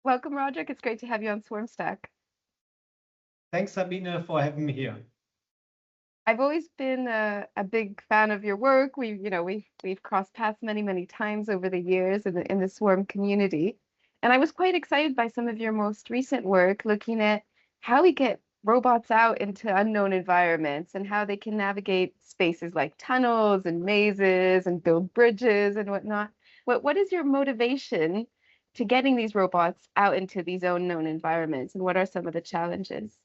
Welcome, Roderich. It's great to have you on SwarmStack. Thanks, Sabine, for having me here. I've always been a big fan of your work. We've crossed paths many times over the years in the Swarm community, and I was quite excited by some of your most recent work, looking at how we get robots out into unknown environments and how they can navigate spaces like tunnels and mazes and build bridges and whatnot. What is your motivation to getting these robots out into these unknown environments, and what are some of the challenges?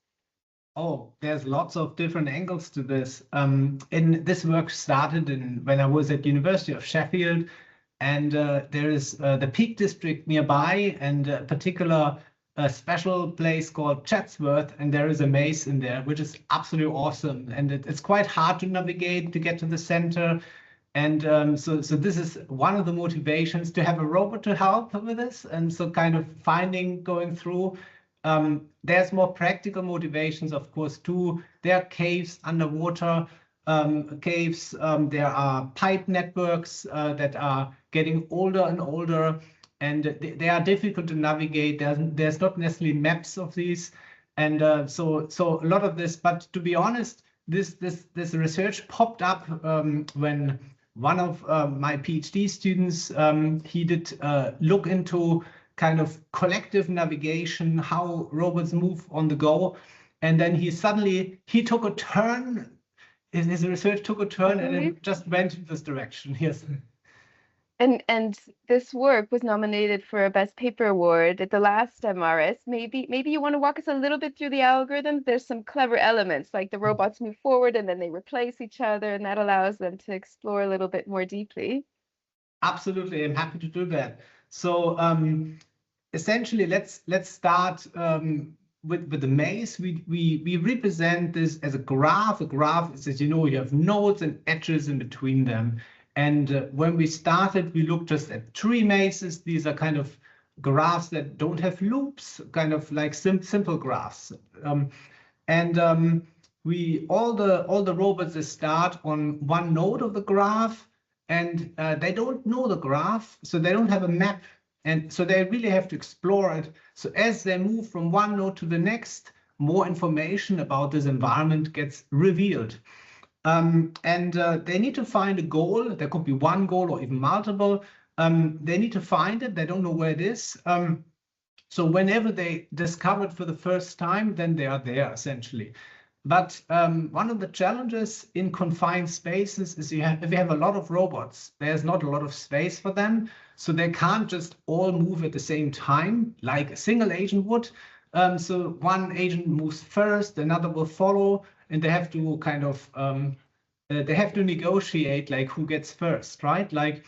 Oh, there's lots of different angles to this. And this work started when I was at University of Sheffield, and there is the Peak District nearby, and a special place called Chatsworth, and there is a maze in there, which is absolutely awesome. And it's quite hard to navigate to get to the center. And so this is one of the motivations to have a robot to help with this. And so kind of going through. There's more practical motivations, of course, too. There are caves underwater, caves. There are pipe networks that are getting older and older, and they are difficult to navigate. There's not necessarily maps of these, and so a lot of this. But to be honest, this research popped up when one of my PhD students he did look into kind of collective navigation, how robots move on the go. And then he took a turn, his research took a turn and it just went in this direction. Yes. And this work was nominated for a Best Paper Award at the last MRS. Maybe you want to walk us a little bit through the algorithm. There's some clever elements, like the robots move forward and then they replace each other, and that allows them to explore a little bit more deeply. Absolutely, I'm happy to do that. So essentially, let's start with the maze. We represent this as a graph. A graph is, as you know, you have nodes and edges in between them. And when we started, we looked just at tree mazes. These are kind of graphs that don't have loops, kind of like simple graphs. All the robots, they start on one node of the graph, and they don't know the graph, so they don't have a map, and so they really have to explore it. So as they move from one node to the next, more information about this environment gets revealed. They need to find a goal. There could be one goal or even multiple. They need to find it. They don't know where it is. So whenever they discover it for the first time, then they are there essentially. But one of the challenges in confined spaces is if you have a lot of robots, there's not a lot of space for them. So they can't just all move at the same time like a single agent would. So one agent moves first, another will follow, and they have to kind of they have to negotiate like who gets first, right? Like,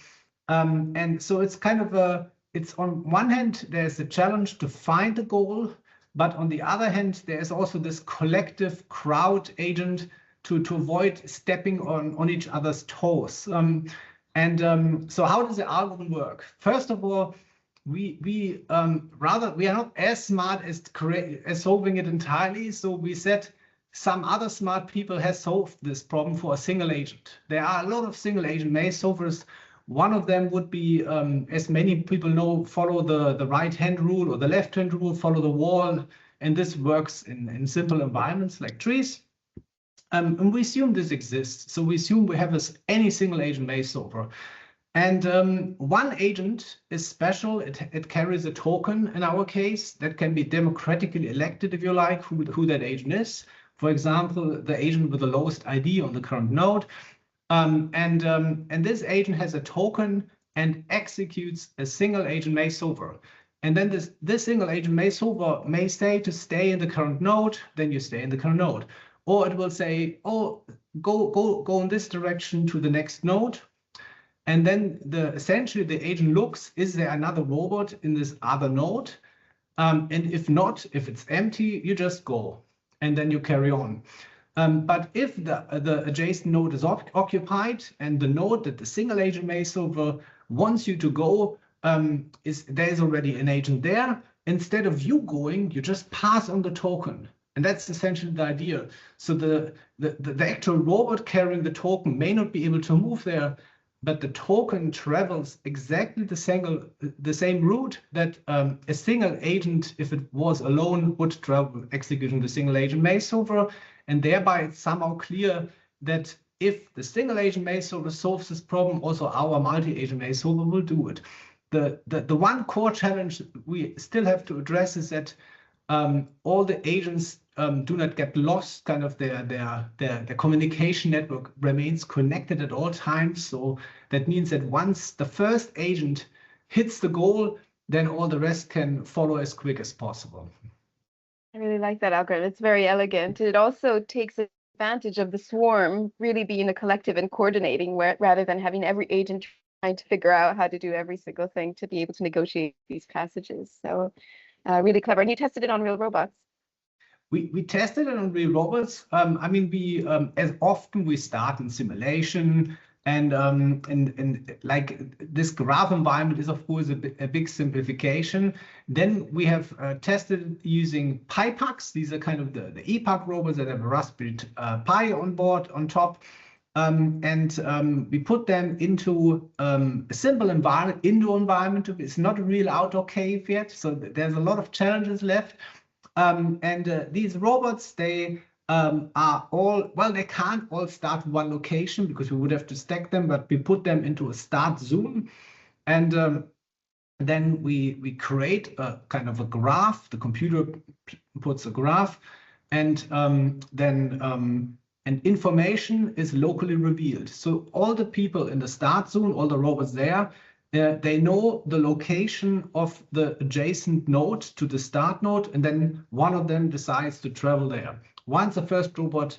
and so it's kind of it's on one hand, there's a challenge to find the goal, but on the other hand, there's also this collective crowd agent to avoid stepping on each other's toes. So how does the algorithm work? First of all, we are not as smart as solving it entirely. So we said some other smart people have solved this problem for a single agent. There are a lot of single agent maze solvers. One of them would be, as many people know, follow the right-hand rule or the left-hand rule, follow the wall. And this works in simple environments like trees. And we assume this exists. So we assume we have any single agent maze solver. And one agent is special. It carries a token in our case that can be democratically elected, if you like, who that agent is. For example, the agent with the lowest ID on the current node. And this agent has a token and executes a single agent maze solver. And then this single agent maze solver may say to stay in the current node, then you stay in the current node. Or it will say, oh, go in this direction to the next node. And then essentially the agent looks, is there another robot in this other node? And if not, if it's empty, you just go and then you carry on. But if the adjacent node is occupied and the node that the single agent maze solver wants you to go, there's already an agent there. Instead of you going, you just pass on the token. And that's essentially the idea. So the actual robot carrying the token may not be able to move there, but the token travels exactly the same route that a single agent, if it was alone, would travel executing the single agent maze solver. And thereby it's somehow clear that if the single agent maze solver solves this problem, also our multi-agent maze solver will do it. The one core challenge we still have to address is that all the agents do not get lost. Kind of their communication network remains connected at all times. So that means that once the first agent hits the goal, then all the rest can follow as quick as possible. I really like that algorithm. It's very elegant. It also takes advantage of the swarm really being a collective and coordinating, rather than having every agent trying to figure out how to do every single thing to be able to negotiate these passages. So really clever. And you tested it on real robots. We tested it on real robots. I mean, we as often we start in simulation, and like this graph environment is of course a big simplification. Then we have tested using PyPucks. These are kind of the ePuck robots that have a Raspberry Pi on board on top. We put them into a simple environment, indoor environment. It's not a real outdoor cave yet, so there's a lot of challenges left. These robots, they are all, well, they can't all start in one location because we would have to stack them, but we put them into a start zone. And then we create a kind of a graph. The computer puts a graph, and information is locally revealed. So all the people in the start zone, all the robots there, they know the location of the adjacent node to the start node, and then one of them decides to travel there. Once the first robot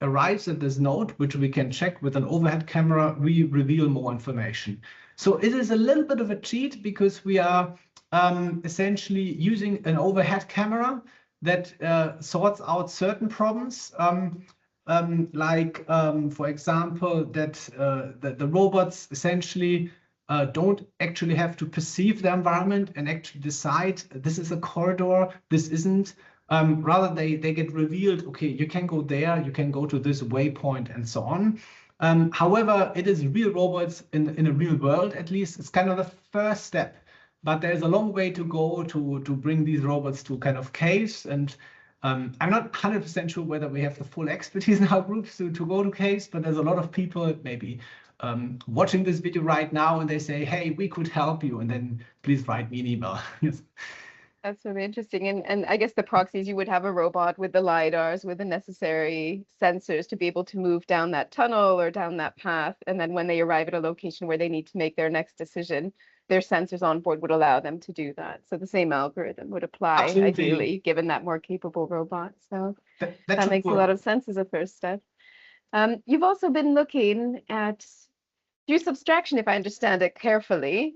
arrives at this node, which we can check with an overhead camera, we reveal more information. So it is a little bit of a cheat because we are essentially using an overhead camera that sorts out certain problems. For example, that the robots essentially don't actually have to perceive the environment and actually decide this is a corridor, this isn't. Rather, they get revealed, okay, you can go there, you can go to this waypoint, and so on. However, it is real robots in a real world, at least. It's kind of the first step. But there's a long way to go to bring these robots to kind of caves. And I'm not 100% sure whether we have the full expertise in our group to go to caves, but there's a lot of people maybe watching this video right now, and they say, hey, we could help you, and then please write me an email. Yes. That's really interesting. And I guess the proxies, you would have a robot with the LiDARs, with the necessary sensors to be able to move down that tunnel or down that path. And then when they arrive at a location where they need to make their next decision, their sensors on board would allow them to do that. So the same algorithm would apply, Absolutely. ideally, given that more capable robot. So that makes a lot of sense as a first step. You've also been looking at through subtraction, if I understand it carefully,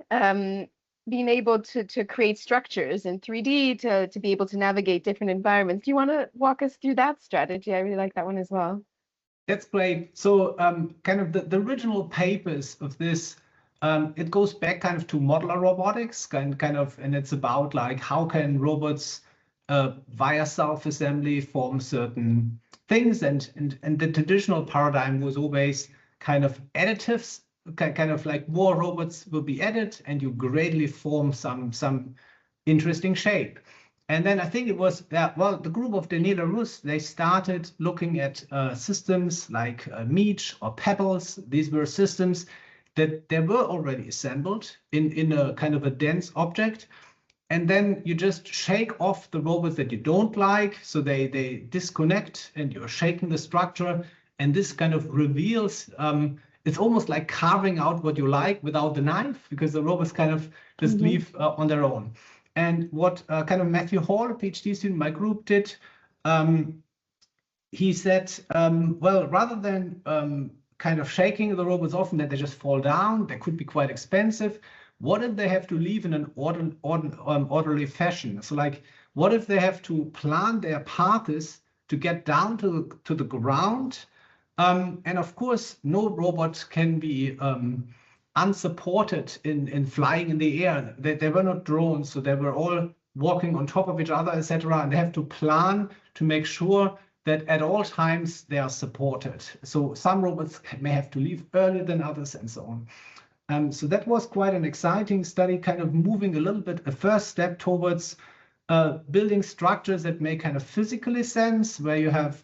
being able to create structures in 3D to be able to navigate different environments. Do you want to walk us through that strategy? I really like that one as well. That's great. So kind of the original papers of this, it goes back kind of to modular robotics, and it's about like how can robots via self-assembly form certain things, and the traditional paradigm was always kind of additives, kind of like more robots will be added and you gradually form some interesting shape. And then I think it was, the group of Daniela Rus, they started looking at systems like Meech or Pebbles. These were systems that they were already assembled in a kind of a dense object. And then you just shake off the robots that you don't like. So they disconnect and you're shaking the structure. And this kind of reveals, it's almost like carving out what you like without the knife, because the robots kind of just leave on their own. And what kind of Matthew Hall, a PhD student in my group, did, he said, well, rather than kind of shaking the robots off and that they just fall down, they could be quite expensive. What if they have to leave in an orderly fashion? So like, what if they have to plant their paths to get down to the ground? And of course, no robot can be unsupported in flying in the air. They were not drones, so they were all walking on top of each other, etc. And they have to plan to make sure that at all times they are supported. So some robots may have to leave earlier than others and so on. So that was quite an exciting study, kind of moving a little bit, a first step towards building structures that make kind of physically sense, where you have,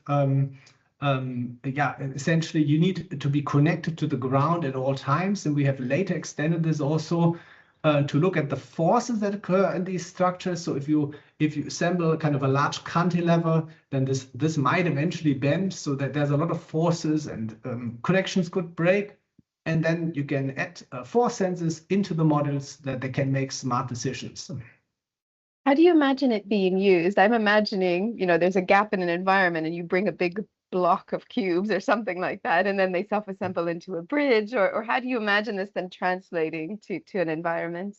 essentially you need to be connected to the ground at all times. And we have later extended this also to look at the forces that occur in these structures. So if you assemble kind of a large cantilever, then this might eventually bend, so that there's a lot of forces and connections could break. And then you can add force sensors into the models that they can make smart decisions. How do you imagine it being used? I'm imagining, there's a gap in an environment and you bring a big block of cubes or something like that, and then they self-assemble into a bridge, or how do you imagine this then translating to an environment?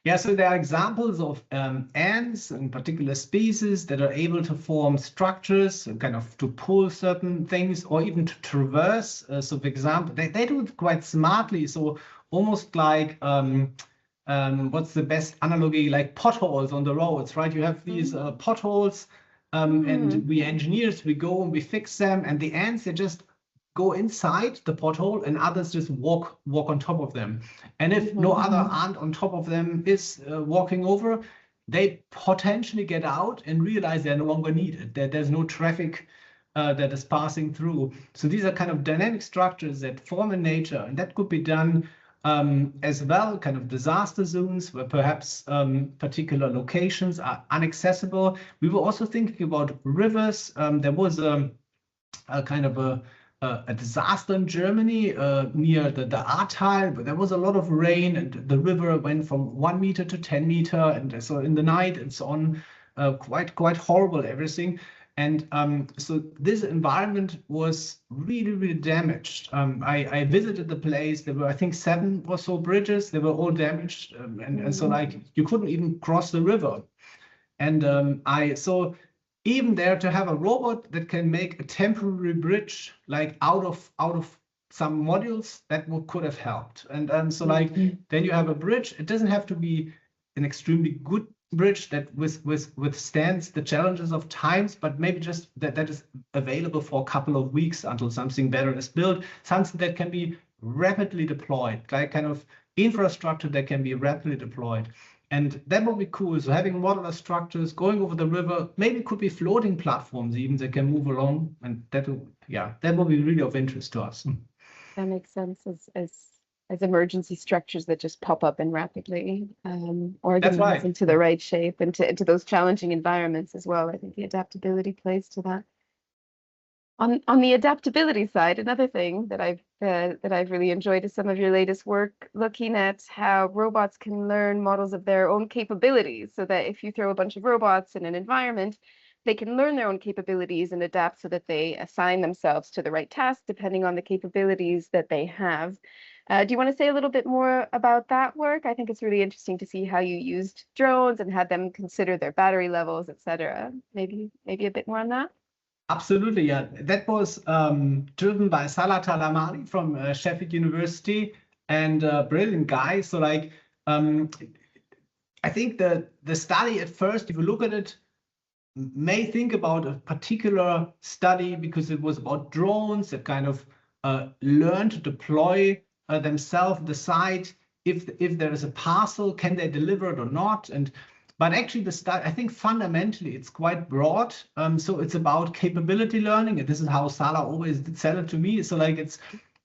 Yeah, so there are examples of ants and particular species that are able to form structures, kind of to pull certain things or even to traverse. So for example, they do it quite smartly. So almost like, what's the best analogy? Like potholes on the roads, right? You have these potholes, and we engineers, we go and we fix them, and the ants, they just go inside the pothole and others just walk on top of them. And if no other ant on top of them is walking over, they potentially get out and realize they're no longer needed, that there's no traffic that is passing through. So these are kind of dynamic structures that form in nature, and that could be done as well, kind of disaster zones where perhaps particular locations are inaccessible. We were also thinking about rivers. There was a kind of a disaster in Germany near the Ahrtal, but there was a lot of rain and the river went from 1 meter to 10 meter, and so in the night and so on, quite horrible everything. And so this environment was really damaged. I visited the place. There were, I think, 7 or so bridges. They were all damaged, and so like you couldn't even cross the river. And so even there, to have a robot that can make a temporary bridge, like out of some modules, that could have helped. And so like then you have a bridge. It doesn't have to be an extremely good bridge that withstands the challenges of times, but maybe just that is available for a couple of weeks until something better is built, something that can be rapidly deployed, like kind of infrastructure that can be rapidly deployed. And that would be cool. So having modular structures going over the river, maybe it could be floating platforms even that can move along. And that would be really of interest to us. That makes sense as emergency structures that just pop up and rapidly organize into the right shape and into those challenging environments as well. I think the adaptability plays to that. On the adaptability side, another thing that I've really enjoyed is some of your latest work looking at how robots can learn models of their own capabilities, so that if you throw a bunch of robots in an environment, they can learn their own capabilities and adapt so that they assign themselves to the right task depending on the capabilities that they have. Do you want to say a little bit more about that work? I think it's really interesting to see how you used drones and had them consider their battery levels, etc. Maybe a bit more on that. Absolutely, yeah. That was driven by Salah Talamani from Sheffield University, and a brilliant guy. So like, I think the study at first, if you look at it, may think about a particular study because it was about drones that kind of learn to deploy themselves, decide if there is a parcel, can they deliver it or not, but actually the study, I think fundamentally it's quite broad. So it's about capability learning, and this is how Salah always did sell it to me. So like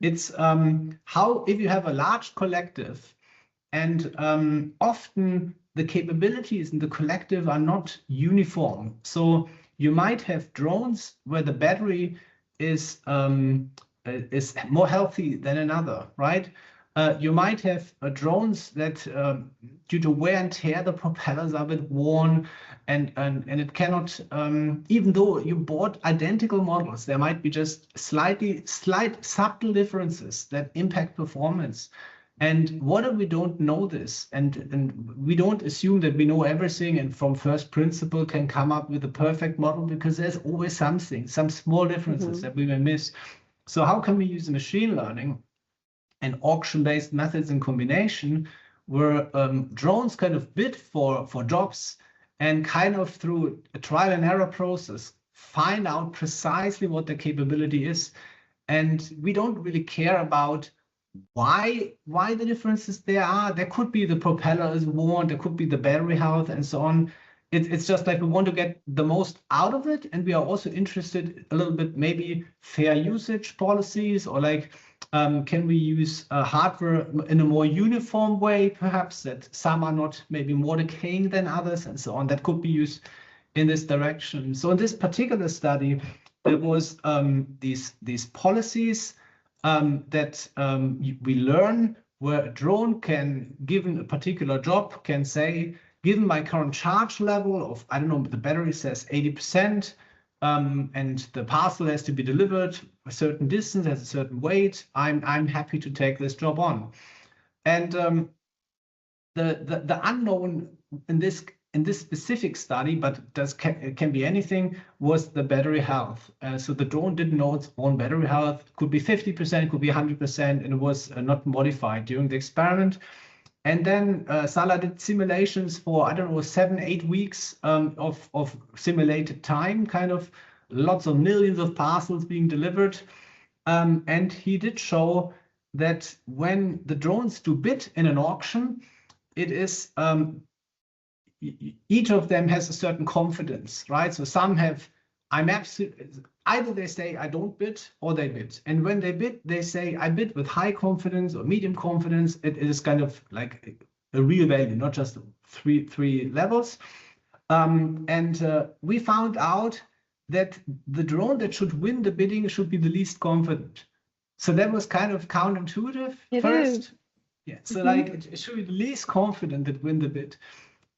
it's how, if you have a large collective, and often the capabilities in the collective are not uniform. So you might have drones where the battery is more healthy than another, right? You might have drones that, due to wear and tear, the propellers are a bit worn, and it cannot, even though you bought identical models, there might be just slight subtle differences that impact performance. And what if we don't know this, and we don't assume that we know everything and from first principle can come up with a perfect model, because there's always something, some small differences that we may miss. So how can we use machine learning and auction-based methods in combination, where drones kind of bid for jobs, and kind of through a trial and error process find out precisely what the capability is. And we don't really care about why the differences there are. There could be the propeller is worn, there could be the battery health and so on. It's just like we want to get the most out of it, and we are also interested a little bit maybe fair usage policies, or like can we use hardware in a more uniform way, perhaps, that some are not maybe more decaying than others and so on. That could be used in this direction. So in this particular study, there was these policies that we learn where a drone can, given a particular job, can say, given my current charge level of, I don't know, the battery says 80%, and the parcel has to be delivered a certain distance, has a certain weight, I'm happy to take this job on. And the unknown in this specific study, but it can be anything, was the battery health. So the drone didn't know its own battery health. It could be 50%, it could be 100%, and it was not modified during the experiment. And then Salah did simulations for, I don't know, 7-8 weeks of simulated time, kind of lots of millions of parcels being delivered. And he did show that when the drones do bid in an auction, it is each of them has a certain confidence, right? So some have, I'm absolutely, either they say I don't bid or they bid. And when they bid, they say I bid with high confidence or medium confidence. It is kind of like a real value, not just three levels. We found out that the drone that should win the bidding should be the least confident. So that was kind of counterintuitive first. Yeah, so like it should be the least confident that win the bid.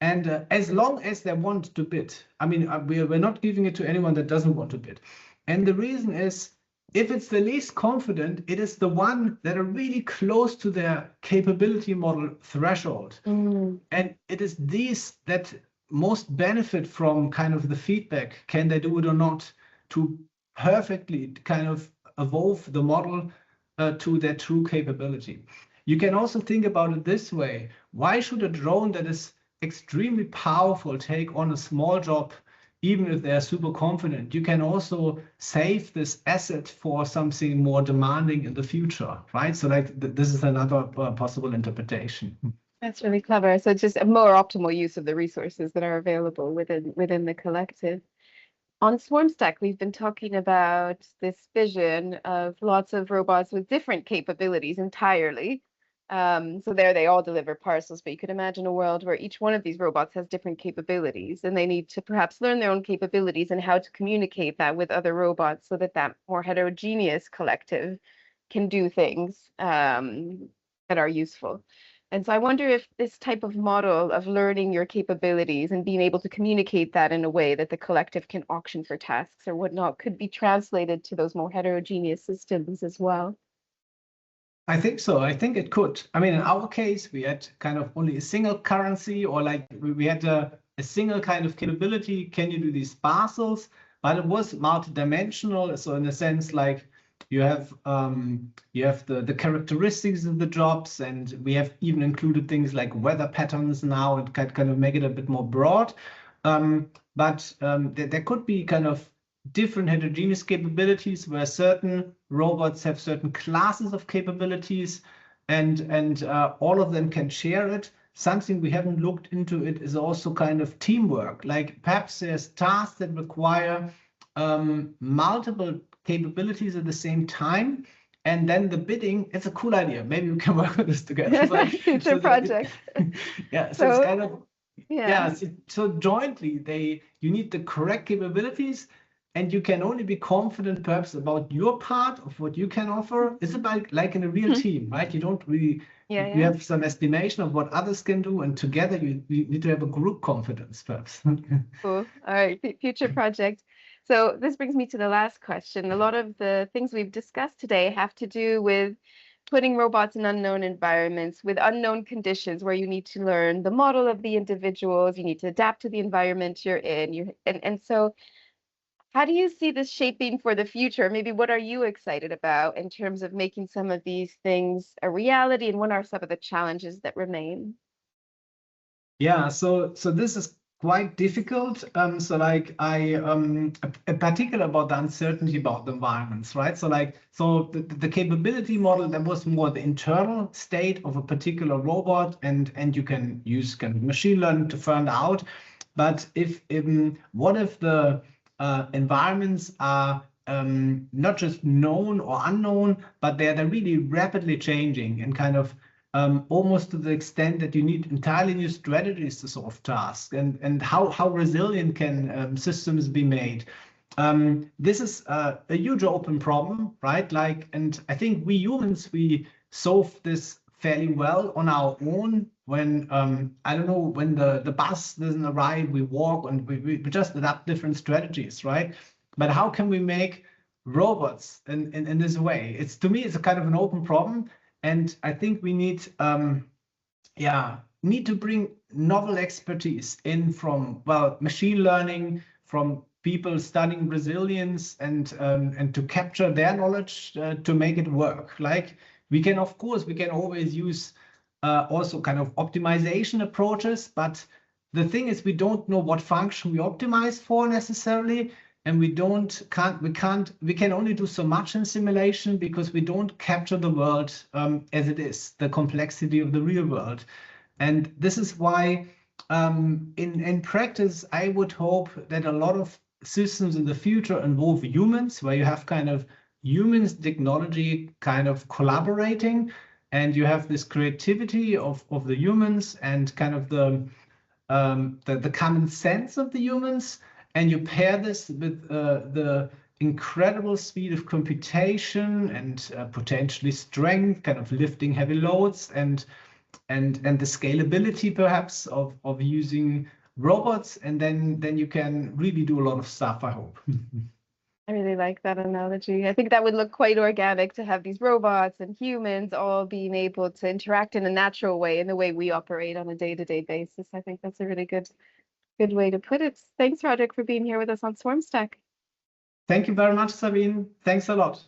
And as long as they want to bid, I mean, we're not giving it to anyone that doesn't want to bid. And the reason is, if it's the least confident, it is the one that are really close to their capability model threshold. And it is these that most benefit from kind of the feedback, can they do it or not, to perfectly kind of evolve the model to their true capability. You can also think about it this way. Why should a drone that is extremely powerful take on a small job, even if they're super confident? You can also save this asset for something more demanding in the future, right? So like this is another possible interpretation. That's really clever. So it's just a more optimal use of the resources that are available within the collective. On SwarmStack, we've been talking about this vision of lots of robots with different capabilities entirely. So there they all deliver parcels, but you could imagine a world where each one of these robots has different capabilities, and they need to perhaps learn their own capabilities and how to communicate that with other robots so that that more heterogeneous collective can do things that are useful. And so I wonder if this type of model of learning your capabilities and being able to communicate that in a way that the collective can auction for tasks or whatnot could be translated to those more heterogeneous systems as well. I think so. I think it could. I mean, in our case, we had kind of only a single currency, or like we had a single kind of capability. Can you do these parcels? But it was multidimensional. So in a sense, like you have the characteristics of the jobs, and we have even included things like weather patterns now and kind of make it a bit more broad. But there could be kind of different heterogeneous capabilities where certain robots have certain classes of capabilities, and all of them can share it. Something we haven't looked into it is also kind of teamwork. Like perhaps there's tasks that require multiple capabilities at the same time, and then the bidding, it's a cool idea. Maybe we can work on this together. Future project. Yeah, so it's kind of, yeah, so jointly you need the correct capabilities, and you can only be confident perhaps about your part of what you can offer. It's about like in a real team, right? You don't really, you have some estimation of what others can do, and together you need to have a group confidence perhaps. Cool. All right, future project. So this brings me to the last question. A lot of the things we've discussed today have to do with putting robots in unknown environments with unknown conditions where you need to learn the model of the individuals, you need to adapt to the environment you're in. And so how do you see this shaping for the future? Maybe what are you excited about in terms of making some of these things a reality, and what are some of the challenges that remain? Yeah, so this is quite difficult. So like in particular about the uncertainty about the environments, right? So like, so the capability model, that was more the internal state of a particular robot, and you can use kind of machine learning to find out. But if what if the environments are not just known or unknown, but they're really rapidly changing and kind of almost to the extent that you need entirely new strategies to solve tasks, and how resilient can systems be made. This is a huge open problem, right? Like, and I think we humans, we solve this fairly well on our own. When I don't know, when the bus doesn't arrive, we walk, and we just adapt different strategies, right? But how can we make robots in this way? It's, to me, it's a kind of an open problem. And I think we need, need to bring novel expertise in from, well, machine learning, from people studying resilience, and to capture their knowledge to make it work. Like, we can, of course, we can always use also kind of optimization approaches, but the thing is, we don't know what function we optimize for necessarily. And we can only do so much in simulation, because we don't capture the world as it is, the complexity of the real world. And this is why in practice, I would hope that a lot of systems in the future involve humans, where you have kind of humans, technology kind of collaborating, and you have this creativity of the humans, and kind of the common sense of the humans. And you pair this with the incredible speed of computation, and potentially strength, kind of lifting heavy loads, and the scalability perhaps of using robots, and then you can really do a lot of stuff, I hope. I really like that analogy. I think that would look quite organic to have these robots and humans all being able to interact in a natural way, in the way we operate on a day-to-day basis. I think that's a really good way to put it. Thanks, Roderich, for being here with us on SwarmStack. Thank you very much, Sabine. Thanks a lot.